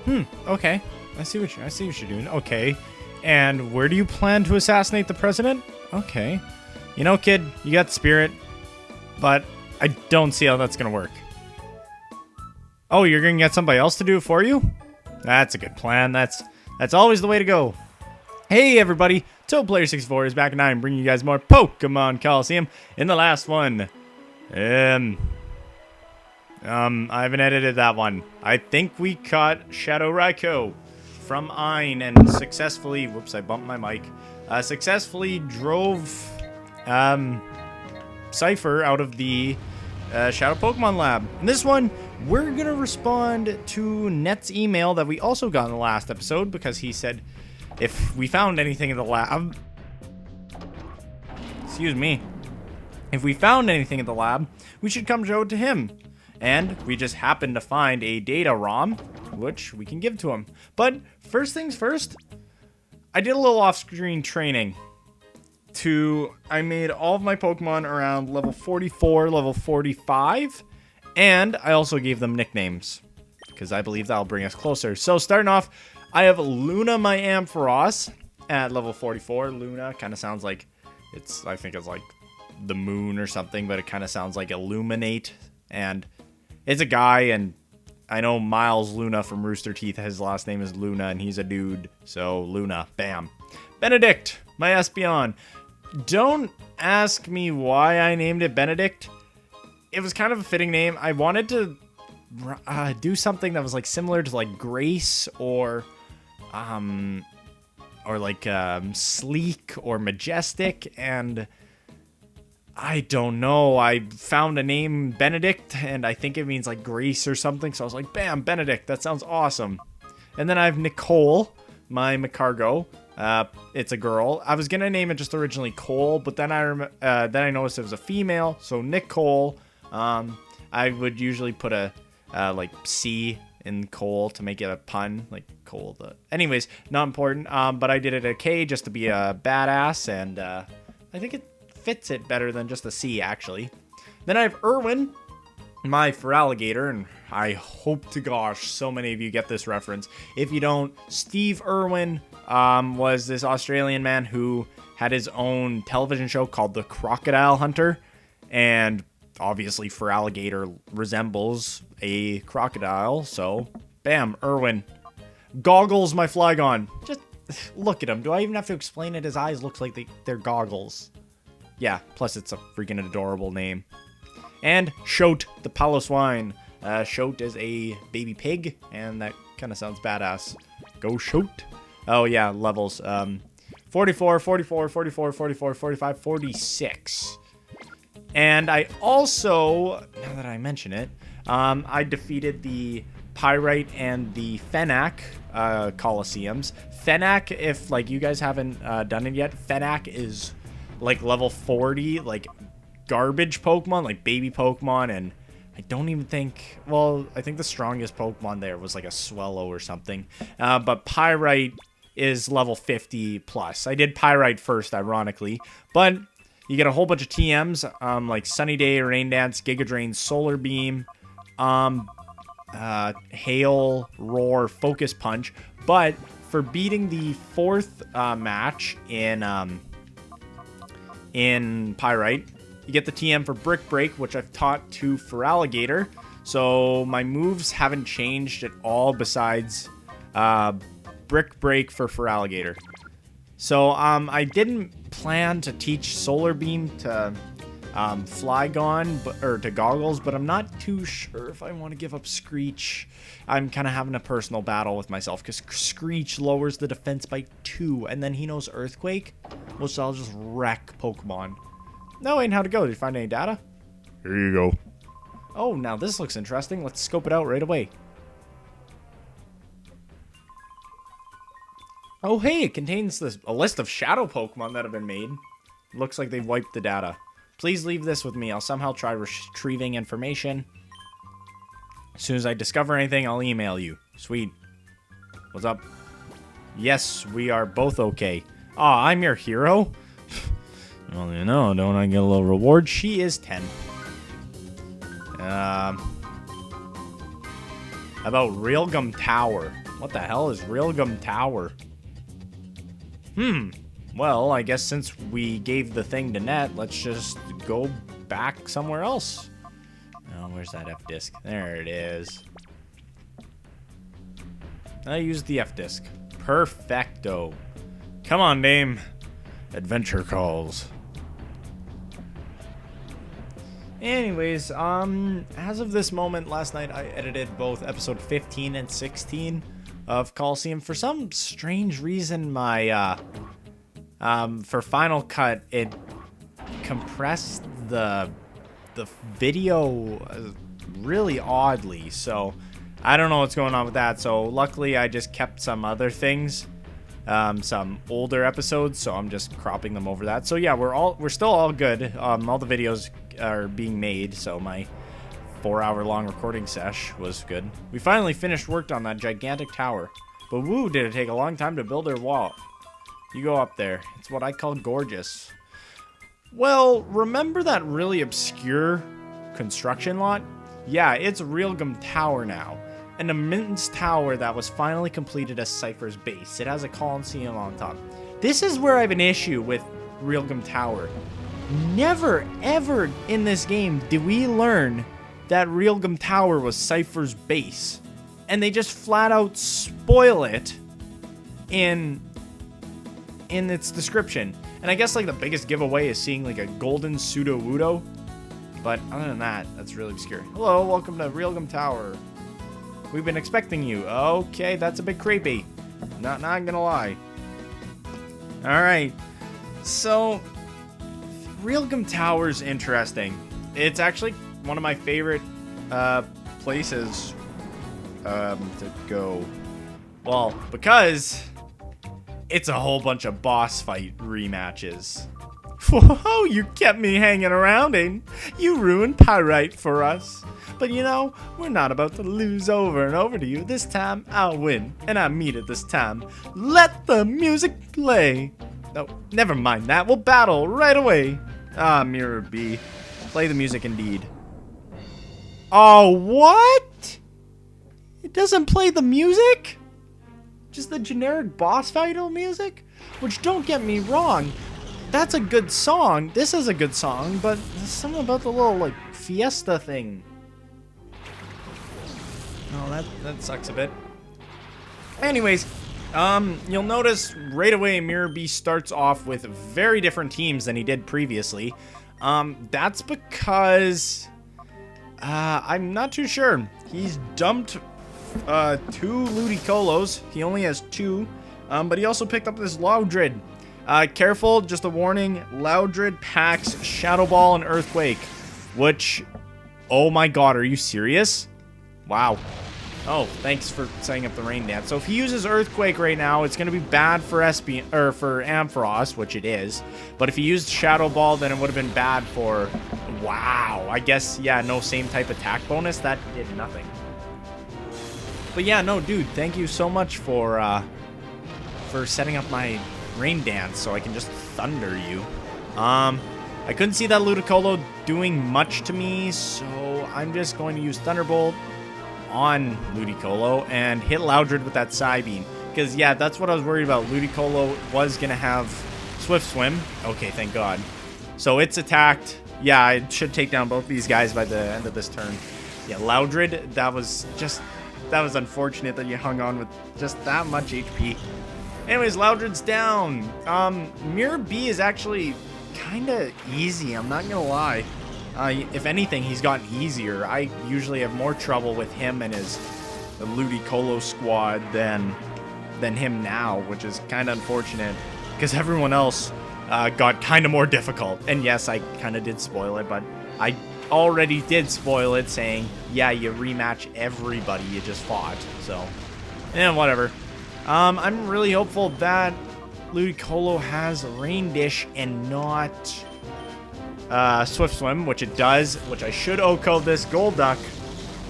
Okay. I see what you're doing. Okay. And where do you plan to assassinate the president? Okay. You know, kid, you got spirit, but I don't see how that's gonna work. Oh, you're gonna get somebody else to do it for you? That's a good plan. That's always the way to go. Hey everybody, ToadPlayer64 is back and I'm bringing you guys more Pokemon Colosseum. In the last one, I haven't edited that one. I think we caught Shadow Raikou from Ein and successfully, whoops, I bumped my mic, successfully drove Cipher out of the Shadow Pokemon Lab. In this one, we're going to respond to Net's email that we also got in the last episode because he said if we found anything in the lab, if we found anything in the lab, we should come show it to him. And we just happened to find a data ROM, which we can give to him. But first things first, I did a little off-screen training. I made all of my Pokemon around level 44, level 45, and I also gave them nicknames, because I believe that'll bring us closer. So starting off, I have Luna, my Ampharos, at level 44. Luna kind of sounds like I think it's like the moon or something, but it kind of sounds like Illuminate, and it's a guy, and I know Miles Luna from Rooster Teeth, his last name is Luna, and he's a dude, so Luna, bam. Benedict, my Espeon. Don't ask me why I named it Benedict. It was kind of a fitting name. I wanted to do something that was like similar to like Grace or like Sleek or Majestic, and I don't know. I found a name Benedict, and I think it means like Grace or something. So I was like, bam, Benedict. That sounds awesome. And then I have Nicole, my Macargo. It's a girl. I was gonna name it just originally Cole, but then I noticed it was a female, so Nicole. I would usually put a like C in Cole to make it a pun, like Cole. Anyways, not important. But I did it a K just to be a badass, and I think it fits it better than just a C actually. Then I have Irwin, my Feraligatr, and I hope to gosh so many of you get this reference. If you don't, Steve Irwin was this Australian man who had his own television show called The Crocodile Hunter, and obviously Feraligatr resembles a crocodile, so bam, Irwin. Goggles, my Flygon. Just look at him. Do I even have to explain it? His eyes look like they're goggles. Yeah, plus it's a freaking adorable name. And Shote, the Paloswine. Shote is a baby pig, and that kind of sounds badass. Go Shote. Oh yeah, levels. 44, 44, 44, 44, 45, 46. And I also, now that I mention it, I defeated the Pyrite and the Fennac Colosseums. Fennac, if like you guys haven't done it yet, Fennac is like level 40, like garbage Pokemon, like baby Pokemon, and I don't even think, well, I think the strongest Pokemon there was like a Swellow or something. But Pyrite is level 50 plus. I did Pyrite first, ironically, but you get a whole bunch of TMs, like Sunny Day, Rain Dance, Giga Drain, Solar Beam, Hail, Roar, Focus Punch. But for beating the fourth match in Pyrite, you get the TM for Brick Break, which I've taught to Feraligatr. So my moves haven't changed at all besides Brick Break for Feraligatr. So I didn't plan to teach Solar Beam to Flygon or to Goggles, but I'm not too sure if I want to give up Screech. I'm kind of having a personal battle with myself because Screech lowers the defense by 2, and then he knows Earthquake, which I'll just wreck Pokemon. No, and how'd it go? Did you find any data? Here you go. Oh, now this looks interesting. Let's scope it out right away. Oh, hey, it contains a list of shadow Pokemon that have been made. Looks like they've wiped the data. Please leave this with me. I'll somehow try retrieving information. As soon as I discover anything, I'll email you. Sweet. What's up? Yes, we are both okay. Aw, I'm your hero? Well, you know, don't I get a little reward? She is 10. About Realgam Tower. What the hell is Realgam Tower? Well, I guess since we gave the thing to Net, let's just go back somewhere else. Oh, where's that F disk? There it is. I used the F disk. Perfecto. Come on, Dame. Adventure calls. Anyways, as of this moment, last night I edited both episode 15 and 16 of Colosseum. For some strange reason, my, for Final Cut, it compressed the video really oddly, so I don't know what's going on with that. So luckily I just kept some other things, some older episodes, so I'm just cropping them over that. So yeah, we're still all good. All the videos are being made, so my 4-hour long recording sesh was good. We finally finished work on that gigantic tower, but woo, did it take a long time to build their wall. You go up there. It's what I call gorgeous. Well, remember that really obscure construction lot? Yeah, it's Realgam Tower now. An immense tower that was finally completed as Cipher's base. It has a Colosseum on top. This is where I have an issue with Realgam Tower. Never, ever in this game did we learn that Realgam Tower was Cipher's base. And they just flat out spoil it in its description. And I guess like the biggest giveaway is seeing like a golden pseudo-wudo. But other than that, that's really obscure. Hello, welcome to Realgam Tower. We've been expecting you. Okay, that's a bit creepy. Not gonna lie. Alright. So Realgam Tower's interesting. It's actually one of my favorite places to go. Well, because it's a whole bunch of boss fight rematches. Whoa, you kept me hanging around, and you ruined Pyrite for us. But you know, we're not about to lose over and over to you. This time, I'll win, and I mean it this time. Let the music play. No, never mind that. We'll battle right away. Ah, Mirror B. Play the music indeed. Oh, what? It doesn't play the music? Just the generic boss fight music? Which, don't get me wrong, that's a good song. This is a good song, but there's something about the little, like, fiesta thing. Oh, that sucks a bit. Anyways, you'll notice right away Mirror B starts off with very different teams than he did previously. That's because I'm not too sure. He's dumped 2 Ludicolo. He only has 2, but he also picked up this Loudred. Careful, just a warning. Loudred packs Shadow Ball and Earthquake, which, oh my god, are you serious? Wow. Oh, thanks for setting up the Rain Dance. So if he uses Earthquake right now, it's going to be bad for for Ampharos, which it is. But if he used Shadow Ball, then it would have been bad for... Wow. I guess, yeah, no same type attack bonus. That did nothing. But yeah, no, dude, thank you so much for setting up my Rain Dance so I can just thunder you. I couldn't see that Ludicolo doing much to me, so I'm just going to use Thunderbolt on Ludicolo and hit Loudred with that Psybeam. Because, yeah, that's what I was worried about. Ludicolo was going to have Swift Swim. Okay, thank God. So it's attacked. Yeah, I should take down both these guys by the end of this turn. Yeah, Loudred, that was unfortunate that you hung on with just that much HP. Anyways, Loudred's down. Mirror B is actually kind of easy, I'm not going to lie. If anything, he's gotten easier. I usually have more trouble with him and his Ludicolo squad than him now, which is kind of unfortunate because everyone else got kind of more difficult. And yes, I kind of did spoil it, but I already did spoil it saying, yeah, you rematch everybody you just fought. So, whatever. I'm really hopeful that Ludicolo has Rain Dish and not Swift Swim, which it does, which I should OHKO this Golduck.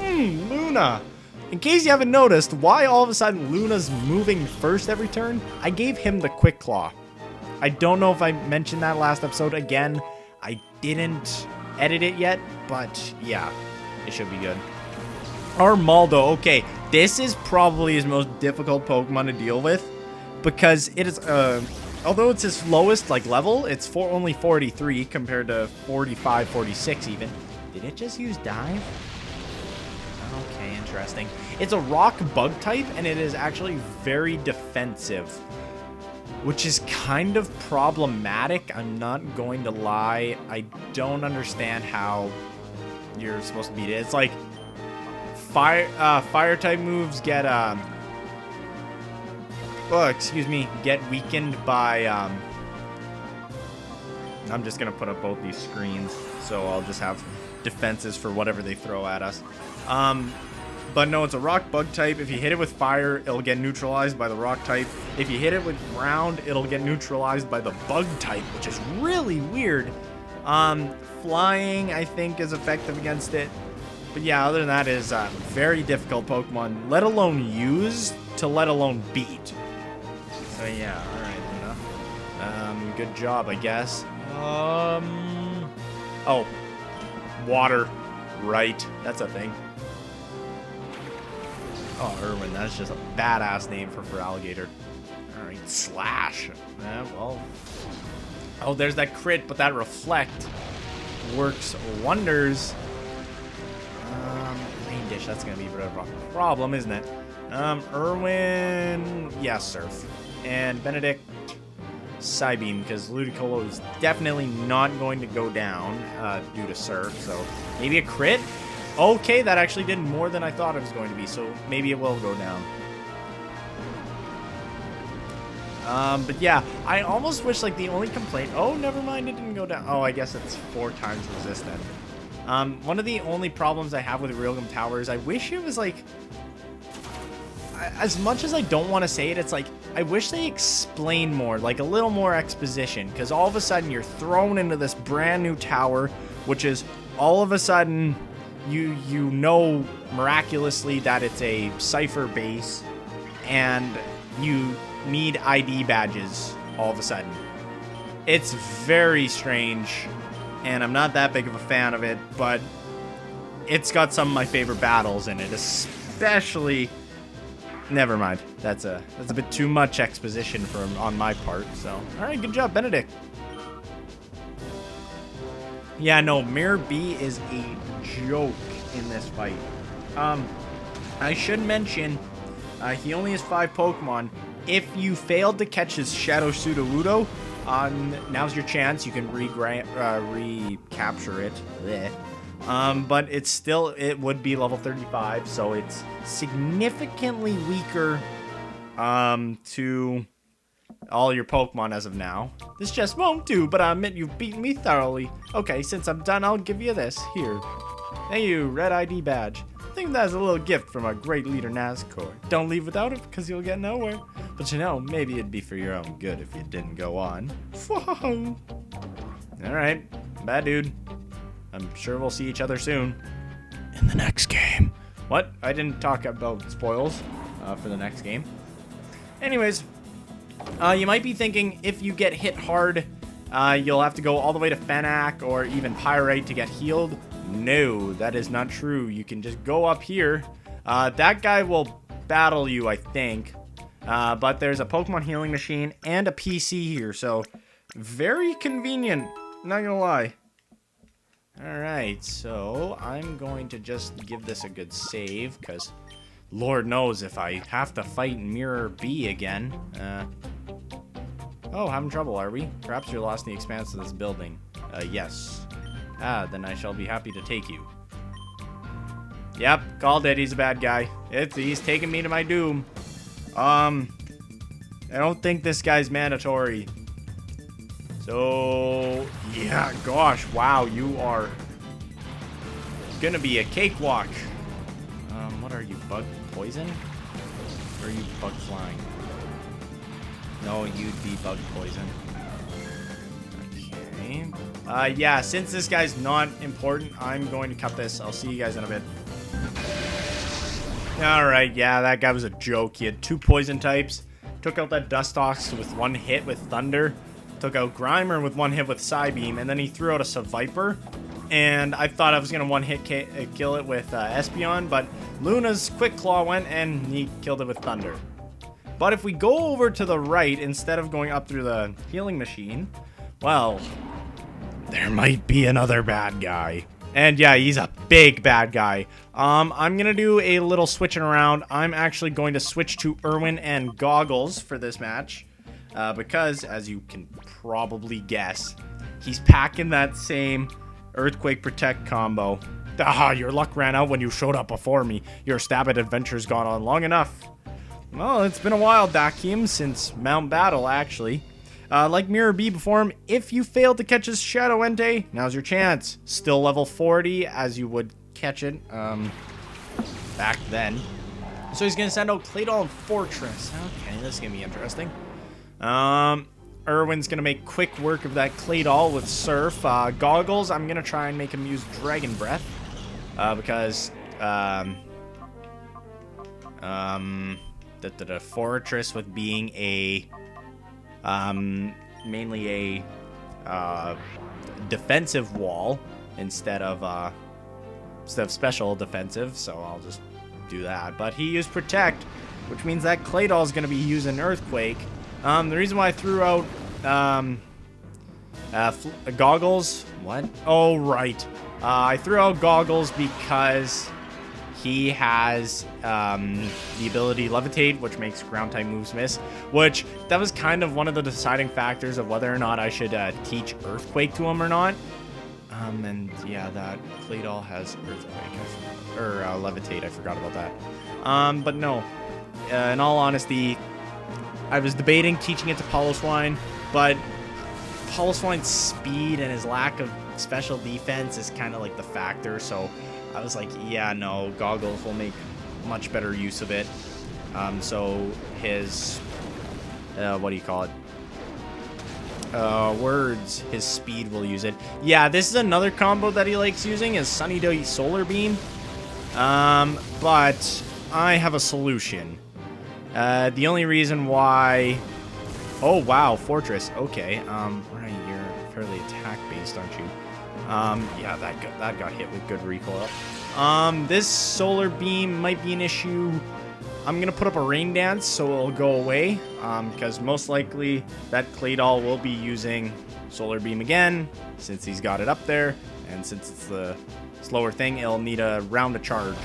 Luna. In case you haven't noticed, why all of a sudden Luna's moving first every turn, I gave him the Quick Claw. I don't know if I mentioned that last episode. Again, I didn't edit it yet, but yeah, it should be good. Armaldo, okay, This is probably his most difficult Pokemon to deal with because it is, although it's his lowest like level, it's only 43 compared to 45, 46 even. Did it just use Dive? Okay, interesting. It's a rock bug type, and it is actually very defensive, which is kind of problematic. I'm not going to lie. I don't understand how you're supposed to beat it. It's like fire type moves get get weakened by I'm just gonna put up both these screens, so I'll just have defenses for whatever they throw at us. But no, it's a rock bug type. If you hit it with fire, it'll get neutralized by the rock type. If you hit it with ground, it'll get neutralized by the bug type, which is really weird. Flying, I think, is effective against it. But yeah, other than that, is a very difficult Pokemon, let alone use, to let alone beat. So yeah, alright, Luna. Good job, I guess. Oh. Water. Right. That's a thing. Oh, Irwin, that's just a badass name for alligator. Alright, Slash. Well. Oh, there's that crit, but that Reflect works wonders. Rain Dish, that's going to be a bit of a problem, isn't it? Irwin, yeah, Surf. And Benedict, Psybeam, because Ludicolo is definitely not going to go down due to Surf, so maybe a crit? Okay, that actually did more than I thought it was going to be, so maybe it will go down. But yeah, I almost wish, like, the only complaint... Oh, never mind, it didn't go down. Oh, I guess it's 4 times resistant. One of the only problems I have with Realgam Tower is I wish it was, like... As much as I don't want to say it, it's like, I wish they explained more, like a little more exposition, because all of a sudden you're thrown into this brand new tower, which is all of a sudden... You know miraculously that it's a Cipher base, and you need ID badges all of a sudden. It's very strange, and I'm not that big of a fan of it, but it's got some of my favorite battles in it, especially... Never mind. That's a bit too much exposition on my part, so... Alright, good job, Benedict. Yeah, no, Mirror B is a joke in this fight. I should mention, he only has 5 Pokemon. If you failed to catch his Shadow Sudowoodo, now's your chance. You can recapture it. Blech. But it would be level 35, so it's significantly weaker to all your Pokemon as of now. This just won't do, but I admit you've beaten me thoroughly. Okay, since I'm done, I'll give you this. Here. Thank you, Red ID badge. I think that's a little gift from our great leader, Nazcor. Don't leave without it, because you'll get nowhere. But you know, maybe it'd be for your own good if you didn't go on. Whoa. Alright, bad dude. I'm sure we'll see each other soon. In the next game. What? I didn't talk about spoils for the next game. Anyways, you might be thinking if you get hit hard, you'll have to go all the way to Fennec or even Pyrite to get healed. No, that is not true. You can just go up here. That guy will battle you, I think. But there's a Pokemon healing machine and a PC here, so very convenient. Not gonna lie. Alright, so I'm going to just give this a good save, because Lord knows if I have to fight Mirror B again. Oh, having trouble, are we? Perhaps you're lost in the expanse of this building. Yes. Then I shall be happy to take you. Yep, called it. He's a bad guy. He's taking me to my doom. I don't think this guy's mandatory. So, yeah, gosh, wow, you are gonna be a cakewalk. What are you, bug poison? Or are you bug flying? No, you'd be bug poison. Okay. Yeah, since this guy's not important, I'm going to cut this. I'll see you guys in a bit. Alright, yeah, that guy was a joke. He had 2 poison types. Took out that Dustox with 1 hit with Thunder. Took out Grimer with 1 hit with Psybeam, and then he threw out a Seviper. And I thought I was going to one-hit kill it with Espeon, but Luna's Quick Claw went and he killed it with Thunder. But if we go over to the right, instead of going up through the healing machine, well, there might be another bad guy. And yeah, he's a big bad guy. I'm going to do a little switching around. I'm actually going to switch to Irwin and Goggles for this match. Because, as you can probably guess, he's packing that same Earthquake Protect combo. Ah, your luck ran out when you showed up before me. Your stab at adventure's gone on long enough. Well, it's been a while, Dakim, since Mount Battle, actually. Like Mirror B before him, if you failed to catch his Shadow Entei, now's your chance. Still level 40, as you would catch it back then. So he's going to send out Claydol and Fortress. Okay, this is going to be interesting. Irwin's going to make quick work of that Claydol with Surf. Goggles, I'm going to try and make him use Dragon Breath. Because the Fortress with being a mainly a defensive wall instead of special defensive, so I'll just do that. But he used Protect, which means that Claydol is going to be using Earthquake. The reason why I threw out Goggles, what? Oh, right. I threw out Goggles because he has the ability Levitate, which makes ground type moves miss, which that was kind of one of the deciding factors of whether or not I should teach Earthquake to him or not. And yeah, that Claydol has Earthquake, or Levitate, I forgot about that. But no, in all honesty, I was debating teaching it to Piloswine, but Piloswine's speed and his lack of special defense is kind of like the factor, so I was like, yeah, no, Goggles will make much better use of it. So his, what do you call it? His speed will use it. Yeah, this is another combo that he likes using, is Sunny Day Solar Beam. But I have a solution. The only reason why... Oh, wow, Fortress. Okay, right, you're fairly attack-based, aren't you? Yeah, that got hit with good recoil. This Solar Beam might be an issue. I'm gonna put up a Rain Dance so it'll go away, because most likely that Claydol will be using Solar Beam again, since he's got it up there, and since it's the slower thing, it'll need a round of charge.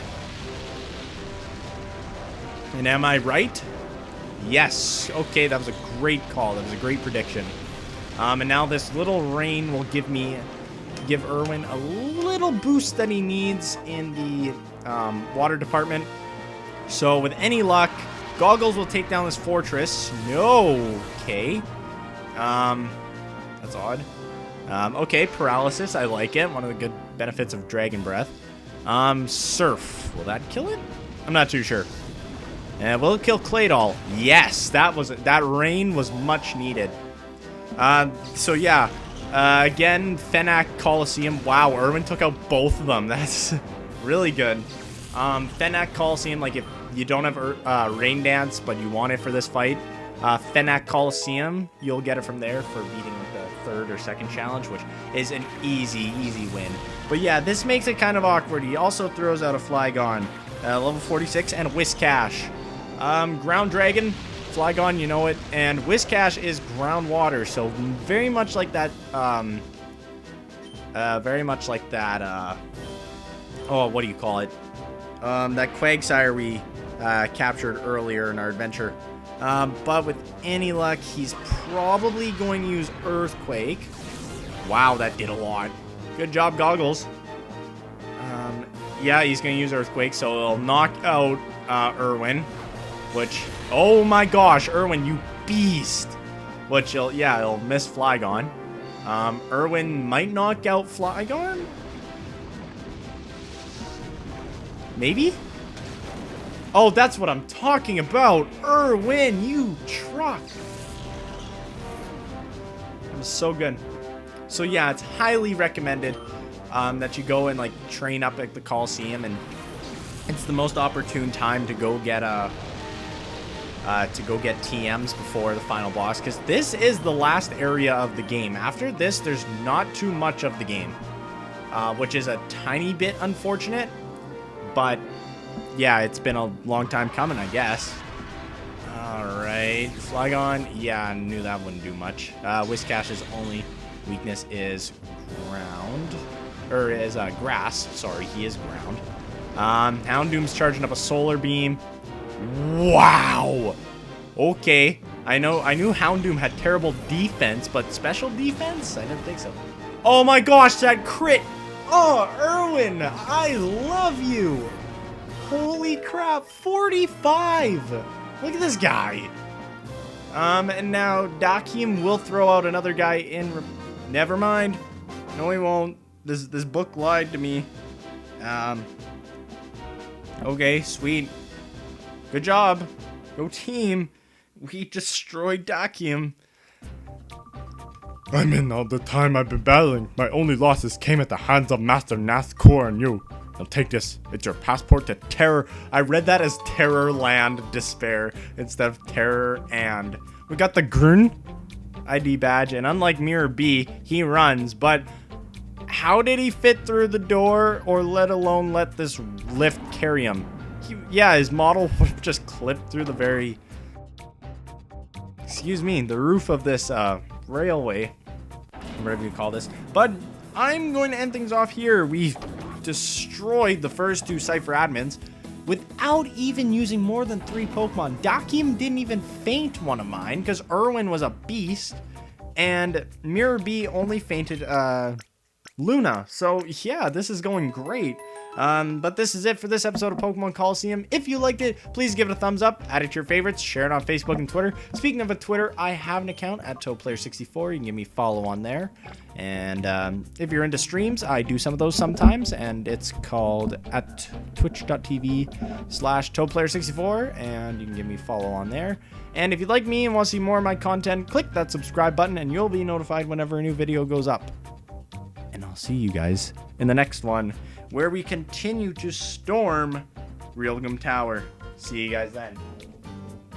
And am I right? Yes. Okay, that was a great call. That was a great prediction. And now this little rain will give Irwin a little boost that he needs in the water department. So with any luck, Goggles will take down this Fortress. No. Okay. That's odd. Okay, Paralysis. I like it. One of the good benefits of Dragon Breath. Surf. Will that kill it? I'm not too sure. Will it kill Claydol? Yes. That rain was much needed. So yeah. Again, Fenac, Colosseum. Wow, Irwin took out both of them. That's really good. Fenac, Colosseum, like if you don't have Rain Dance, but you want it for this fight, Fenac, Colosseum, you'll get it from there for beating like the third or second challenge, which is an easy win. But yeah, this makes it kind of awkward. He also throws out a Flygon, level 46, and a Whiscash. Ground Dragon, Flygon, you know it, and Whiscash is ground water, so very much like that, oh, what do you call it? That Quagsire we captured earlier in our adventure. But with any luck, he's probably going to use Earthquake. Wow, that did a lot. Good job, Goggles. Yeah, he's going to use Earthquake, so it'll knock out Irwin. Which, oh my gosh, Irwin, you beast. Which, it'll miss Flygon. Irwin might knock out Flygon? Maybe? Oh, that's what I'm talking about. Irwin, you truck. That was so good. So yeah, it's highly recommended that you go and like train up at the Colosseum, and it's the most opportune time to go get TMs before the final boss, because this is the last area of the game. After this, there's not too much of the game. which is a tiny bit unfortunate. But yeah, it's been a long time coming, I guess. Alright, Flygon. Yeah, I knew that wouldn't do much. Whiscash's only weakness is ground. Or is grass. Sorry, he is ground. Houndoom's charging up a solar beam. Wow! Okay. I knew Houndoom had terrible defense, but special defense? I didn't think so. Oh my gosh, that crit! Oh, Erwin! I love you! Holy crap, 45! Look at this guy! And now Dakium will throw out another guy in... Never mind. No, he won't. This book lied to me. Okay, sweet. Good job. Go team. We destroyed Dakium. I mean, all the time I've been battling, my only losses came at the hands of Master Nazgûl and you. Now take this. It's your passport to terror. I read that as Terrorland Despair instead of Terror and. We got the Grun ID badge, and unlike Mirror B, he runs, but how did he fit through the door, or let alone let this lift carry him? Yeah, his model just clipped through the very... Excuse me, the roof of this railway, whatever you call this. But I'm going to end things off here. We've destroyed the first two Cipher admins without even using more than 3 Pokemon. Dakium didn't even faint one of mine because Erwin was a beast, and Mirror B only fainted Luna. So yeah, this is going great. But this is it for this episode of Pokemon Colosseum. If you liked it, please give it a thumbs up, add it to your favorites, share it on Facebook and Twitter. Speaking of a Twitter, I have an account at ToePlayer64. You can give me a follow on there. And if you're into streams, I do some of those sometimes, and it's called at twitch.tv/ToePlayer64, and you can give me a follow on there. And if you like me and want to see more of my content, click that subscribe button and you'll be notified whenever a new video goes up. And I'll see you guys in the next one, where we continue to storm Realgam Tower. See you guys then.